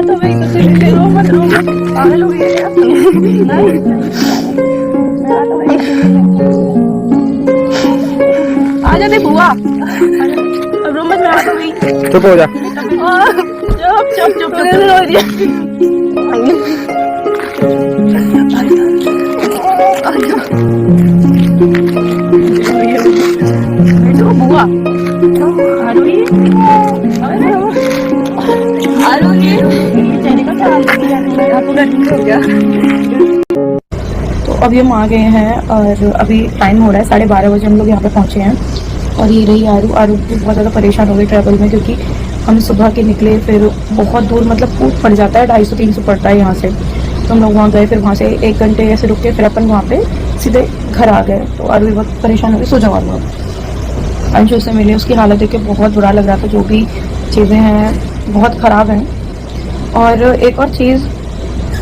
तो भाई तो चलिए रो मत पागल हो गई क्या? नहीं तो भाई आ जाते बुआ, अब रो मत, मैं तो भाई चुप हो जा। चुप चुप चुप रो दिया। तो बुआ तो अभी हम आ गए हैं और अभी टाइम हो रहा है 12:30 बजे हम लोग यहाँ पे पहुँचे हैं। और ये रही आरू। आरू भी बहुत ज़्यादा परेशान हो गई ट्रैवल में, क्योंकि हम सुबह के निकले, फिर बहुत दूर मतलब कूद पड़ जाता है, 250-300 पड़ता है यहाँ से। तो हम लोग वहाँ गए, फिर वहाँ से 1 घंटे ऐसे रुक के फिर अपन वहाँ पे सीधे घर आ गए। तो आरू भी बहुत परेशान हो गई। सो जाओ आरू। अंशु से मिले, उसकी हालत देख के बहुत बुरा लग रहा था, जो भी चीज़ें हैं बहुत ख़राब हैं। और एक और चीज़,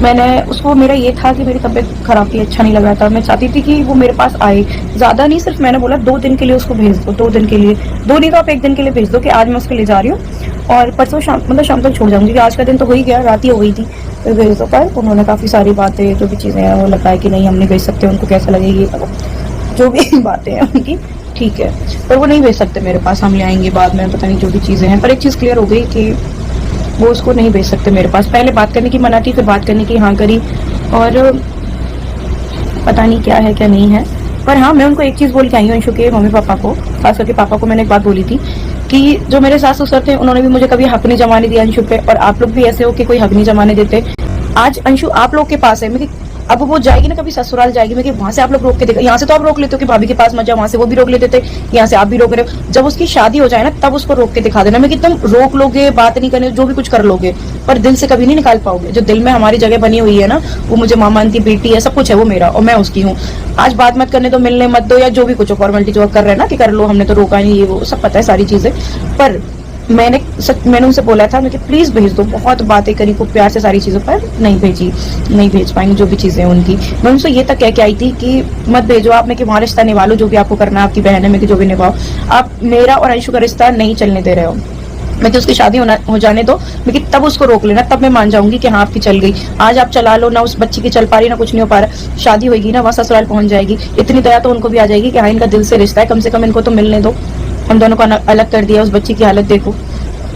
मैंने उसको, मेरा ये था कि मेरी तबीयत खराब थी, अच्छा नहीं लग रहा था, मैं चाहती थी कि वो मेरे पास आए, ज़्यादा नहीं, सिर्फ मैंने बोला 2 दिन के लिए उसको भेज दो, 2 दिन के लिए, 2 नहीं तो आप 1 दिन के लिए भेज दो कि आज मैं उसको ले जा रही हूँ और परसों शाम मतलब शाम तक छोड़ जाऊँगी, आज का दिन तो हो ही गया, रात ही हो गई थी, फिर भेज दो। पर उन्होंने काफ़ी सारी बातें, जो भी चीज़ें हैं वो लगाए कि नहीं हम नहीं भेज सकते, उनको कैसा लगेगी, जो भी बातें हैं उनकी, ठीक है, पर वो नहीं भेज सकते मेरे पास, हम ले आएंगे बाद में, पता नहीं जो भी चीज़ें हैं। पर एक चीज़ क्लियर हो गई कि वो उसको नहीं भेज सकते मेरे पास। पहले बात करने की मना थी, फिर बात करने की हाँ करी, और पता नहीं क्या है क्या नहीं है। पर हाँ, मैं उनको एक चीज़ बोल के आई हूँ, अंशु के मम्मी पापा को, खास करके पापा को मैंने एक बात बोली थी कि जो मेरे सास ससुर थे उन्होंने भी मुझे कभी हक नहीं जमाने दिया अंशु पे, और आप लोग भी ऐसे हो कि कोई हक नहीं जमाने देते। आज अंशु आप लोग के पास है, मैं अब वो जाएगी ना कभी ससुराल जाएगी, मैं कि वहां से आप लोग रोक के देखो, यहाँ से तो आप रोक लेते हो कि भाभी के पास मत जाओ, वहां से वो भी रोक लेते थे, यहाँ से आप भी रोक रहे हो। जब उसकी शादी हो जाए ना तब उसको रोक के दिखा देना। मैं कि तुम रोक लोगे, बात नहीं करने, जो भी कुछ कर लोगे, पर दिल से कभी नहीं निकाल पाओगे। जो दिल में हमारी जगह बनी हुई है ना, वो मुझे माँ मानती, बेटी है, सब कुछ है वो मेरा, और मैं उसकी हूँ। आज बात मत करने दो, मिलने मत दो, या जो भी कुछ फॉर्मेलिटी जो कर रहे हैं ना कि कर लो, हमने तो रोका नहीं, ये वो सब पता है सारी चीजें। पर मैंने उनसे बोला था मैं कि प्लीज भेज दो, बहुत बातें करी खूब प्यार से सारी चीजों पर, नहीं भेजी, नहीं भेज पाएंगे जो भी चीजें हैं उनकी। मैं उनसे ये तक कह के आई थी कि मत भेजो आप, मैं कि वहाँ रिश्ता निभा लो, जो भी आपको करना है, आपकी बहन है मैं कि जो भी निभाओ, आप मेरा और अंशु का रिश्ता नहीं चलने दे रहे हो। मैं कि उसकी शादी हो जाने दो, मैं कि तब उसको रोक लेना, तब मैं मान जाऊंगी कि हाँ आपकी चल गई। आज आप चला लो ना, उस बच्ची की चल पा रही ना, कुछ नहीं हो पा रहा, शादी होगी ना, वहाँ ससुराल पहुंच जाएगी, इतनी दया तो उनको भी आ जाएगी कि हाँ इनका दिल से रिश्ता है, कम से कम इनको तो मिलने दो। हम दोनों को अलग कर दिया, उस बच्ची की हालत देखो,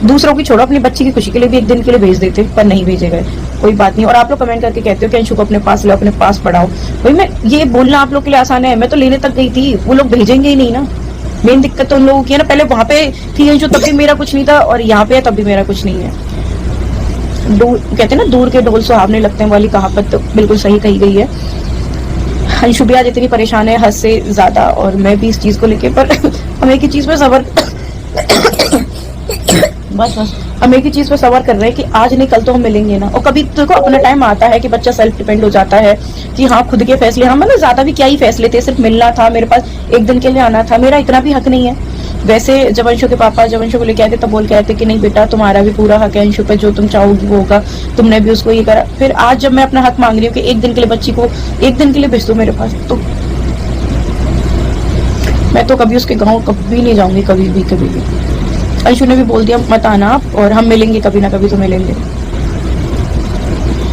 दूसरों की छोड़ो, अपनी बच्ची की खुशी के लिए भी 1 दिन के लिए भेज देते, पर नहीं भेजे गए, कोई बात नहीं। और आप लोग कमेंट करके कहते हो कि अंशु को अपने पास लो, अपने पास पढ़ाओ, भाई मैं ये बोलना आप लोग के लिए आसान है, मैं तो लेने तक गई थी, वो लोग भेजेंगे ही नहीं ना। मेन दिक्कत तो उन लोगों की है ना, पहले वहां पे थी अंशु तब भी मेरा कुछ नहीं था, और यहाँ पे है तब भी मेरा कुछ नहीं है। कहते हैं ना दूर के ढोल सुहावने लगते हैं वाली कहावत तो बिल्कुल सही कही गई है। अंशु भी आज इतनी परेशान है हद से ज्यादा, और मैं भी इस चीज को लेके, पर हम एक ही चीज पे सबर बस हम एक ही चीज पे सवार कर रहे हैं कि आज नहीं कल तो हम मिलेंगे ना। और कभी देखो अपना टाइम आता है कि बच्चा सेल्फ डिपेंड हो जाता है कि हाँ खुद के फैसले, हाँ मतलब ज्यादा भी क्या ही फैसले थे, सिर्फ मिलना था, मेरे पास 1 दिन के लिए आना था, मेरा इतना भी हक नहीं है। वैसे जब अंशु के पापा जब अंशु को लेके आए थे तब बोल के आए थे कि नहीं बेटा तुम्हारा भी पूरा हक है अंशु पे, जो तुम चाहोगी वो होगा, तुमने भी उसको ये करा। फिर आज जब मैं अपना हक मांग रही हूँ कि 1 दिन के लिए बच्ची को 1 दिन के लिए भेज दो मेरे पास, तो मैं तो कभी उसके गाँव कभी नहीं जाऊंगी, कभी भी। अंशु ने भी बोल दिया मत आना आप, और हम मिलेंगे कभी ना कभी तो मिलेंगे।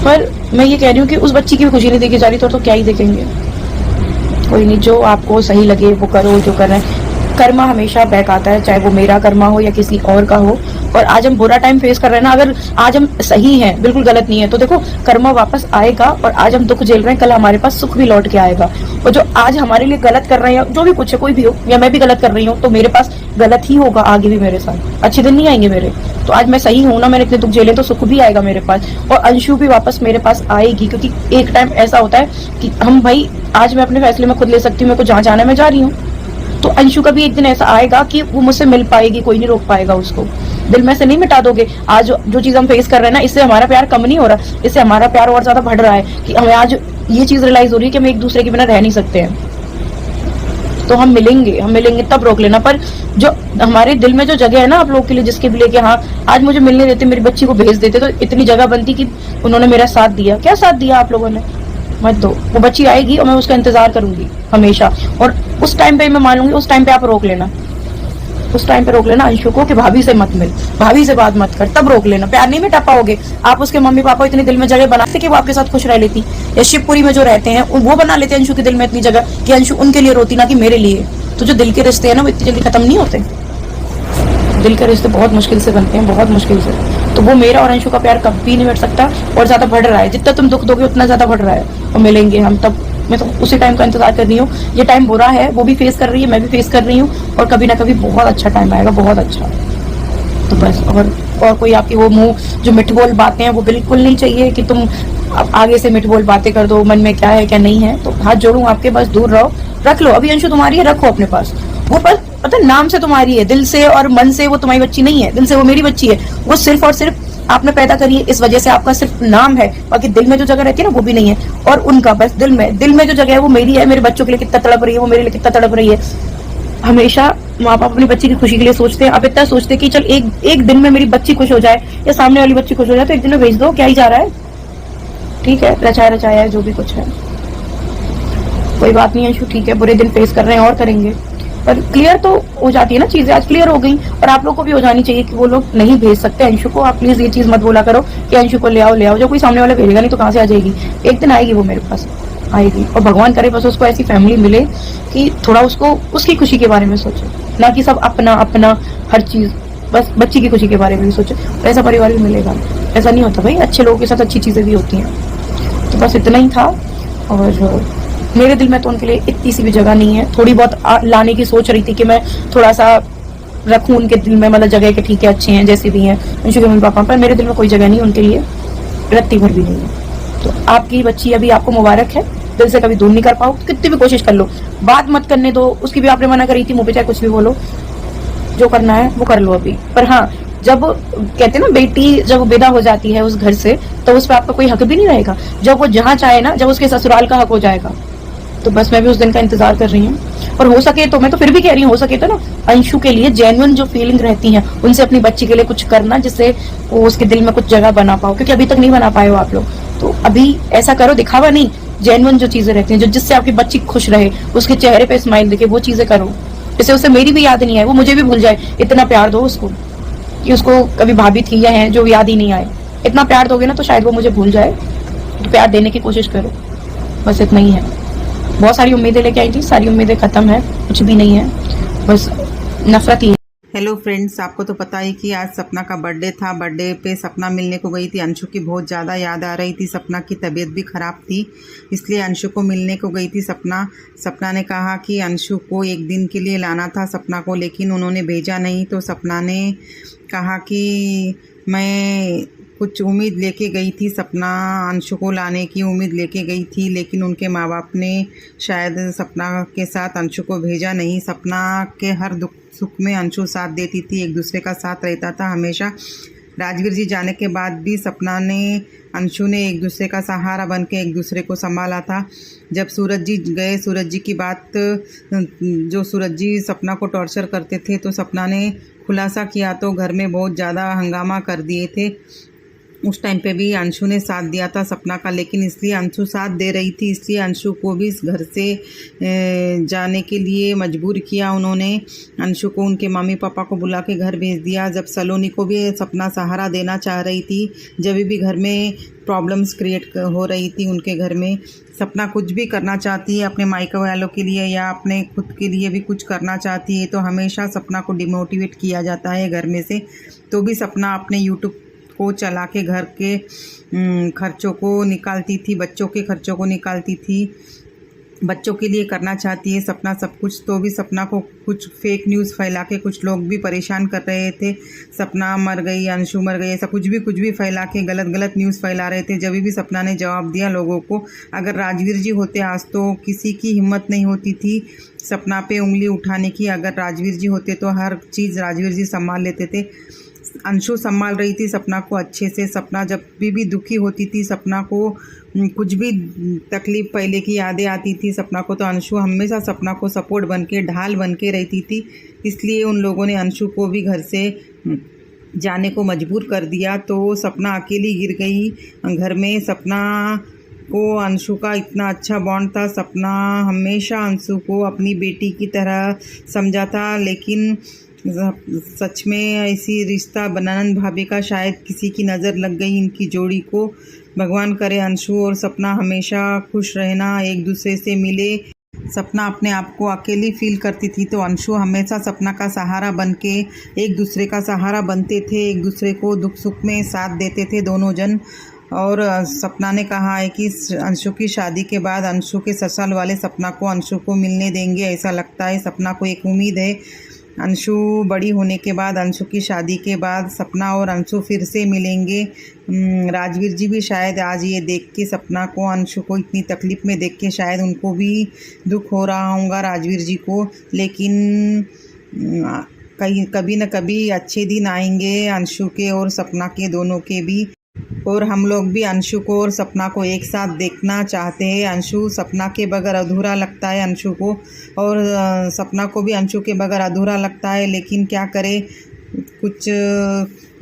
पर मैं ये कह रही हूँ कि उस बच्ची की भी खुशी नहीं देखी जा रही, तो क्या ही देखेंगे। कोई नहीं, जो आपको सही लगे वो करो, जो कर रहे हैं। कर्मा हमेशा बैक आता है, चाहे वो मेरा कर्मा हो या किसी और का हो। और आज हम बुरा टाइम फेस कर रहे हैं ना, अगर आज हम सही हैं, बिल्कुल गलत नहीं है, तो देखो कर्मा वापस आएगा, और आज हम दुख झेल रहे हैं, कल हमारे पास सुख भी लौट के आएगा। और जो आज हमारे लिए गलत कर रहे हैं, जो भी कुछ है, कोई भी हो, या मैं भी गलत कर रही हूँ, तो मेरे पास गलत ही होगा आगे भी, मेरे साथ अच्छे दिन नहीं आएंगे मेरे। तो आज मैं सही हूँ ना, मैंने इतने दुख झेले, तो सुख भी आएगा मेरे पास, और अंशु भी वापस मेरे पास आएगी। क्योंकि एक टाइम ऐसा होता है कि हम भाई, आज मैं अपने फैसले में खुद ले सकती हूँ, मेरे को जहाँ जाना है मैं जा रही हूँ, तो अंशु का भी एक दिन ऐसा आएगा कि वो मुझसे मिल पाएगी, कोई नहीं रोक पाएगा उसको। दिल में से नहीं मिटा दोगे। आज जो चीज हम फेस कर रहे हैं ना, इससे हमारा प्यार कम नहीं हो रहा, इससे हमारा प्यार और ज्यादा बढ़ रहा है कि हमें आज ये चीज रियलाइज हो रही है कि हम एक दूसरे के बिना रह नहीं सकते हैं। तो हम मिलेंगे तब रोक लेना। पर जो हमारे दिल में जो जगह है ना आप लोग के लिए, जिसके भी लेके हाँ आज मुझे मिलने देते, मेरी बच्ची को भेज देते, तो इतनी जगह बनती कि उन्होंने मेरा साथ दिया। क्या साथ दिया आप लोगों ने? मत दो, वो बच्ची आएगी और मैं उसका इंतजार करूंगी हमेशा, और उस टाइम पे मैं मान लूंगी, उस टाइम पे आप रोक लेना। उस टाइम पे रोक लेना अंशु को कि भाभी से मत मिल, भाभी से बात मत कर, तब रोक लेना। प्यार नहीं मिटा पाओगे आप, उसके मम्मी पापा इतनी दिल में जगह बनाते कि वो आपके साथ खुश रह लेती, या शिवपुरी में जो रहते हैं वो बना लेते अंशु के दिल में इतनी जगह कि अंशु उनके लिए रोती, ना कि मेरे लिए। तो जो दिल के रिश्ते हैं ना वो इतनी जल्दी खत्म नहीं होते, दिल के रिश्ते बहुत मुश्किल से बनते हैं, बहुत मुश्किल से। तो वो मेरा और अंशु का प्यार कभी नहीं बढ़ सकता, और ज्यादा बढ़ रहा है, जितना तुम दुख दोगे उतना ज्यादा बढ़ रहा है। और मिलेंगे हम तब, मैं तो उसी टाइम का इंतजार कर रही हूँ। ये टाइम बुरा है, वो भी फेस कर रही है, मैं भी फेस कर रही हूँ, और कभी ना कभी बहुत अच्छा टाइम आएगा, बहुत अच्छा। तो बस, और कोई आपकी वो मुंह जो मिठबोल बातें हैं वो बिल्कुल नहीं चाहिए कि तुम आगे से मिठबोल बातें कर दो, मन में क्या है क्या नहीं है। तो हाथ जोड़ूं आपके, बस दूर रहो, रख लो। अभी अंशु तुम्हारी है, रखो अपने पास। वो बस पता नाम से तुम्हारी है, दिल से और मन से वो तुम्हारी बच्ची नहीं है। दिल से वो मेरी बच्ची है, वो सिर्फ और सिर्फ आपने पैदा करी है, इस वजह से आपका सिर्फ नाम है, बाकी दिल में जो जगह रहती है ना वो भी नहीं है। और उनका बस दिल में जो जगह है वो मेरी है। मेरे बच्चों के लिए कितना तड़प रही है वो, मेरे लिए कितना तड़प रही है। हमेशा माँ बाप अपनी बच्ची की खुशी के लिए सोचते हैं। अब इतना सोचते हैं कि चल एक दिन में मेरी बच्ची खुश हो जाए, या सामने वाली बच्ची खुश हो जाए, तो एक दिन में भेज दो, क्या ही जा रहा है। ठीक है, रचाया है जो भी कुछ है, कोई बात नहीं अंशु, ठीक है, बुरे दिन फेस कर रहे हैं और करेंगे, पर क्लियर तो हो जाती है ना चीजें। आज क्लियर हो गई, और आप लोग को भी हो जानी चाहिए कि वो लोग नहीं भेज सकते अंशु को। आप प्लीज ये चीज मत बोला करो कि अंशु को ले आओ। जो कोई सामने वाला भेजेगा नहीं तो कहाँ से आ जाएगी, एक दिन आएगी वो मेरे पास, आएगी। और भगवान करे बस उसको ऐसी फैमिली मिले कि थोड़ा उसको उसकी खुशी के बारे में सोचे, ना कि सब अपना अपना हर चीज, बस बच्ची की खुशी के बारे में भी सोचे। ऐसा परिवार भी मिलेगा, ऐसा नहीं होता भाई, अच्छे लोगों के साथ अच्छी चीजें भी होती हैं। तो बस इतना ही था, और मेरे दिल में तो उनके लिए इतनी सी भी जगह नहीं है। थोड़ी बहुत लाने की सोच रही थी कि मैं थोड़ा सा रखूं उनके दिल में, मतलब जगह के, ठीक है अच्छे हैं जैसे भी हैं अंशु के मम्मी पापा, पर मेरे दिल में कोई जगह नहीं उनके लिए, रत्ती भर भी नहीं है। तो आपकी बच्ची अभी आपको मुबारक है, दिल से कभी दूर नहीं कर पाओ, कितनी भी कोशिश कर लो, बात मत करने दो। उसकी भी आपने मना करी थी, मुंह पे चाहे कुछ भी बोलो, जो करना है वो कर लो अभी। पर हाँ, जब कहते हैं ना बेटी जब विदा हो जाती है उस घर से, तो उस पर आपका कोई हक भी नहीं रहेगा। जब वो जहाँ चाहे ना, जब उसके ससुराल का हक हो जाएगा, तो बस मैं भी उस दिन का इंतजार कर रही हूँ। और हो सके तो, मैं तो फिर भी कह रही हूँ, हो सके तो ना अंशु के लिए जेन्युइन जो फीलिंग रहती है उनसे अपनी बच्ची के लिए कुछ करना, जिससे वो उसके दिल में कुछ जगह बना पाओ, क्योंकि अभी तक नहीं बना पाए हो आप लोग। तो अभी ऐसा करो, दिखावा नहीं, जेन्युइन जो चीजें रहती हैं, जो जिससे आपकी बच्ची खुश रहे, उसके चेहरे पे स्माइल दिखे, वो चीजें करो, जिससे उसे मेरी भी याद नहीं आए, वो मुझे भी भूल जाए। इतना प्यार दो उसको कि उसको कभी भाभी थी या है जो याद ही नहीं आए। इतना प्यार दोगे ना तो शायद वो मुझे भूल जाए। तो प्यार देने की कोशिश करो, बस इतना ही है। बहुत सारी उम्मीदें लेके आई थी, सारी उम्मीदें खत्म है, कुछ भी नहीं है, बस नफरत ही है। हेलो फ्रेंड्स, आपको तो पता ही कि आज सपना का बर्थडे था। बर्थडे पे सपना मिलने को गई थी। अंशु की बहुत ज़्यादा याद आ रही थी, सपना की तबीयत भी ख़राब थी, इसलिए अंशु को मिलने को गई थी सपना ने कहा कि अंशु को एक दिन के लिए लाना था सपना को, लेकिन उन्होंने भेजा नहीं। तो सपना ने कहा कि मैं कुछ उम्मीद लेके गई थी, सपना अंशु को लाने की उम्मीद लेके गई थी, लेकिन उनके माँ बाप ने शायद सपना के साथ अंशु को भेजा नहीं। सपना के हर दुख सुख में अंशु साथ देती थी, एक दूसरे का साथ रहता था हमेशा। राजवीर जी जाने के बाद भी सपना ने अंशु ने एक दूसरे का सहारा बन के एक दूसरे को संभाला था। जब सूरज जी गए, सूरज जी की बात, जो सूरज जी सपना को टॉर्चर करते थे, तो सपना ने खुलासा किया तो घर में बहुत ज़्यादा हंगामा कर दिए थे। उस टाइम पे भी अंशु ने साथ दिया था सपना का, लेकिन इसलिए अंशु साथ दे रही थी, इसलिए अंशु को भी इस घर से जाने के लिए मजबूर किया उन्होंने। अंशु को उनके मम्मी पापा को बुला के घर भेज दिया। जब सलोनी को भी सपना सहारा देना चाह रही थी, जब भी घर में प्रॉब्लम्स क्रिएट हो रही थी उनके घर में, सपना कुछ भी करना चाहती है अपने मायके वालों के लिए या अपने खुद के लिए भी कुछ करना चाहती है, तो हमेशा सपना को डिमोटिवेट किया जाता है घर में से। तो भी सपना अपने यूट्यूब को चला के घर के खर्चों को निकालती थी, बच्चों के खर्चों को निकालती थी, बच्चों के लिए करना चाहती है सपना सब कुछ। तो भी सपना को कुछ फेक न्यूज़ फैला के कुछ लोग भी परेशान कर रहे थे, सपना मर गई, अंशु मर गई, ऐसा कुछ भी फैला के गलत न्यूज़ फैला रहे थे। जब भी सपना ने जवाब दिया लोगों को, अगर राजवीर जी होते आज तो किसी की हिम्मत नहीं होती थी सपना पे उंगली उठाने की। अगर राजवीर जी होते तो हर चीज़ राजवीर जी संभाल लेते थे। अंशु संभाल रही थी सपना को अच्छे से। सपना जब भी दुखी होती थी, सपना को कुछ भी तकलीफ़ पहले की यादें आती थी सपना को, तो अंशु हमेशा सपना को सपोर्ट बन के, ढाल बन के रहती थी। इसलिए उन लोगों ने अंशु को भी घर से जाने को मजबूर कर दिया। तो सपना अकेली गिर गई घर में। सपना को अंशु का इतना अच्छा बॉन्ड था, सपना हमेशा अंशु को अपनी बेटी की तरह समझा था, लेकिन सच में ऐसी रिश्ता ननंद भाभी का शायद किसी की नज़र लग गई इनकी जोड़ी को। भगवान करे अंशु और सपना हमेशा खुश रहना, एक दूसरे से मिले। सपना अपने आप को अकेली फील करती थी तो अंशु हमेशा सपना का सहारा बन के एक दूसरे का सहारा बनते थे, एक दूसरे को दुख सुख में साथ देते थे दोनों जन। और सपना ने कहा है कि अंशु की शादी के बाद अंशु के ससुराल वाले सपना को अंशु को मिलने देंगे, ऐसा लगता है। सपना को एक उम्मीद है अंशु बड़ी होने के बाद, अंशु की शादी के बाद सपना और अंशु फिर से मिलेंगे। राजवीर जी भी शायद आज ये देख के सपना को, अंशु को इतनी तकलीफ़ में देख के शायद उनको भी दुख हो रहा होगा राजवीर जी को। लेकिन कहीं कभी न कभी अच्छे दिन आएंगे अंशु के और सपना के दोनों के भी। और हम लोग भी अंशु को और सपना को एक साथ देखना चाहते हैं। अंशु सपना के बगैर अधूरा लगता है अंशु को, और सपना को भी अंशु के बगैर अधूरा लगता है। लेकिन क्या करें, कुछ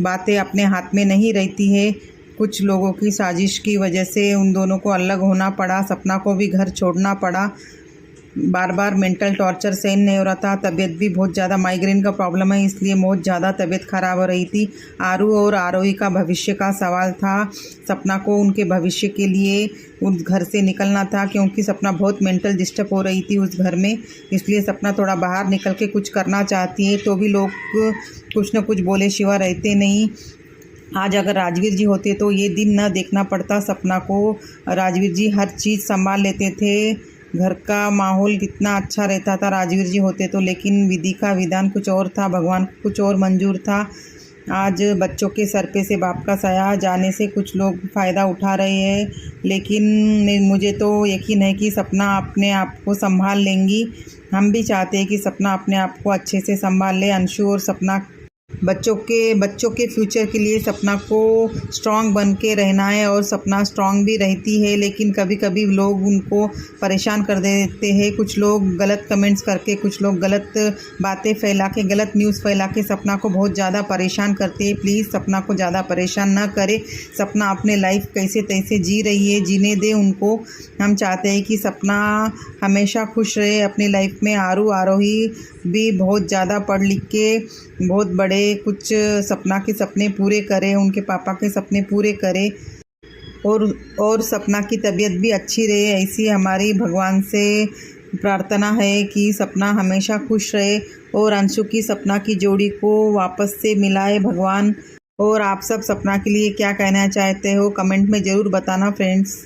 बातें अपने हाथ में नहीं रहती है। कुछ लोगों की साजिश की वजह से उन दोनों को अलग होना पड़ा। सपना को भी घर छोड़ना पड़ा। बार बार मेंटल टॉर्चर सहन नहीं हो रहा था। तबीयत भी बहुत ज़्यादा, माइग्रेन का प्रॉब्लम है, इसलिए बहुत ज़्यादा तबीयत ख़राब हो रही थी। आरू और आरोही का भविष्य का सवाल था। सपना को उनके भविष्य के लिए उस घर से निकलना था, क्योंकि सपना बहुत मेंटल डिस्टर्ब हो रही थी उस घर में। इसलिए सपना थोड़ा बाहर निकल के कुछ करना चाहती है, तो भी लोग कुछ न कुछ बोले शिवा रहते नहीं। आज अगर राजवीर जी होते तो ये दिन न देखना पड़ता सपना को। राजवीर जी हर चीज़ संभाल लेते थे, घर का माहौल कितना अच्छा रहता था राजवीर जी होते तो। लेकिन विधि का विधान कुछ और था, भगवान कुछ और मंजूर था। आज बच्चों के सर पे से बाप का साया जाने से कुछ लोग फ़ायदा उठा रहे हैं, लेकिन मुझे तो यकीन है कि सपना अपने आप को संभाल लेंगी। हम भी चाहते हैं कि सपना अपने आप को अच्छे से संभाल ले। अंशु और सपना बच्चों के फ्यूचर के लिए सपना को स्ट्रांग बन के रहना है, और सपना स्ट्रांग भी रहती है। लेकिन कभी कभी लोग उनको परेशान कर देते हैं। कुछ लोग गलत कमेंट्स करके, कुछ लोग गलत बातें फैला के, गलत न्यूज़ फैला के सपना को बहुत ज़्यादा परेशान करते हैं। प्लीज़ सपना को ज़्यादा परेशान ना करें। सपना अपने लाइफ कैसे तैसे जी रही है, जीने दे उनको। हम चाहते हैं कि सपना हमेशा खुश रहे अपनी लाइफ में। आरोही भी बहुत ज़्यादा पढ़ लिख के बहुत बड़े कुछ सपना के सपने पूरे करे, उनके पापा के सपने पूरे करे, और सपना की तबीयत भी अच्छी रहे। ऐसी हमारी भगवान से प्रार्थना है कि सपना हमेशा खुश रहे और अंशु की सपना की जोड़ी को वापस से मिलाए भगवान। और आप सब सपना के लिए क्या कहना चाहते हो कमेंट में ज़रूर बताना फ्रेंड्स।